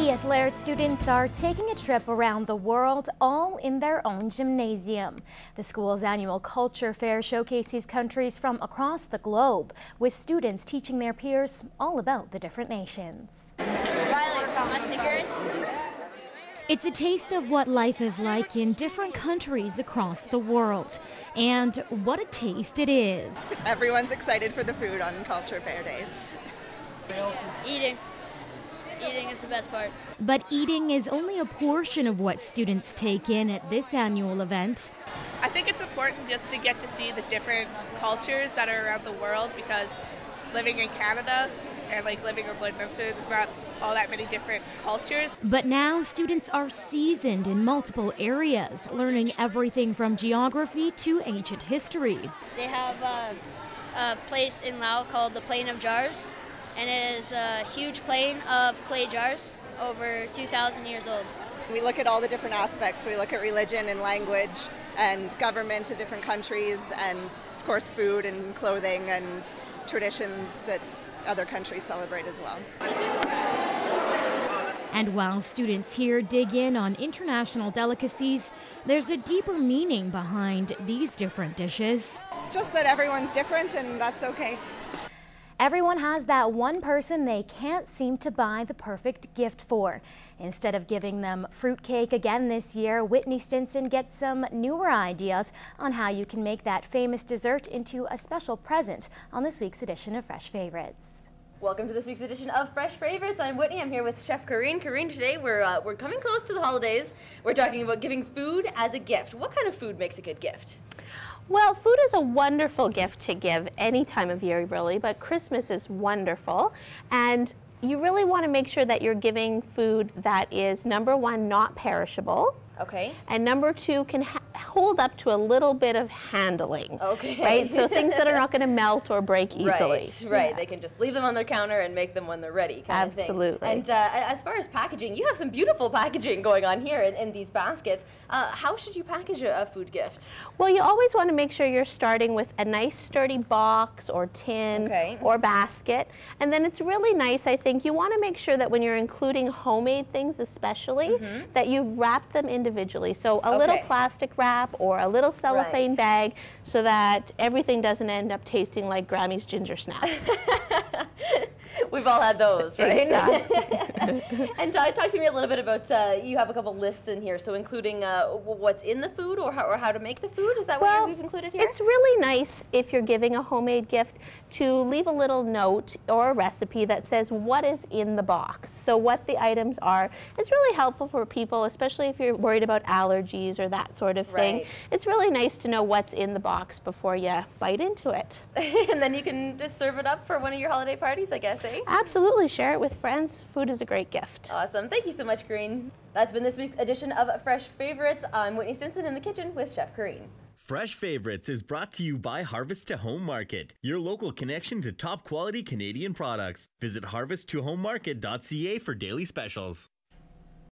C.S. Laird students are taking a trip around the world, all in their own gymnasium. The school's annual culture fair showcases countries from across the globe, with students teaching their peers all about the different nations. Riley, found my Snickers. It's a taste of what life is like in different countries across the world. And what a taste it is. Everyone's excited for the food on Culture Fair Day. Eating. Eating is the best part. But eating is only a portion of what students take in at this annual event. I think it's important just to get to see the different cultures that are around the world, because living in Canada and living in Lloydminster, there's not all that many different cultures. But now students are seasoned in multiple areas, learning everything from geography to ancient history. They have a place in Laos called the Plain of Jars, and it is a huge plain of clay jars, over 2,000 years old. We look at all the different aspects. We look at religion and language and government of different countries, and of course food and clothing and traditions that other countries celebrate as well. And while students here dig in on international delicacies, there's a deeper meaning behind these different dishes. Just that everyone's different, and that's okay. Everyone has that one person they can't seem to buy the perfect gift for. Instead of giving them fruitcake again this year, Whitney Stinson gets some newer ideas on how you can make that famous dessert into a special present on this week's edition of Fresh Favorites. Welcome to this week's edition of Fresh Favorites. I'm Whitney. I'm here with Chef Karine. Karine, today we're coming close to the holidays. We're talking about giving food as a gift. What kind of food makes a good gift? Well, food is a wonderful gift to give any time of year, really, but Christmas is wonderful. And you really want to make sure that you're giving food that is, number one, not perishable. Okay. And number two, can hold up to a little bit of handling. Okay. Right? So things that are not going to melt or break easily. Right. Yeah. They can just leave them on their counter and make them when they're ready. Absolutely. And as far as packaging, you have some beautiful packaging going on here in these baskets. How should you package a food gift? Well, you always want to make sure you're starting with a nice sturdy box or tin or basket. And then it's really nice, I think, you want to make sure that when you're including homemade things especially, that you've wrapped them individually. So a little plastic wrap or a little cellophane bag, so that everything doesn't end up tasting like Grammy's ginger snaps. We've all had those, right? Exactly. And talk to me a little bit about, you have a couple lists in here, so including what's in the food or how to make the food? Is that what we've included here? It's really nice if you're giving a homemade gift to leave a little note or a recipe that says what is in the box, so what the items are. It's really helpful for people, especially if you're worried about allergies or that sort of thing. It's really nice to know what's in the box before you bite into it. And then you can just serve it up for one of your holiday parties, I guess, eh? Absolutely. Share it with friends. Food is a great gift. Awesome. Thank you so much, Karine. That's been this week's edition of Fresh Favorites. I'm Whitney Stinson in the kitchen with Chef Karine. Fresh Favorites is brought to you by Harvest to Home Market, your local connection to top quality Canadian products. Visit harvesttohomemarket.ca for daily specials.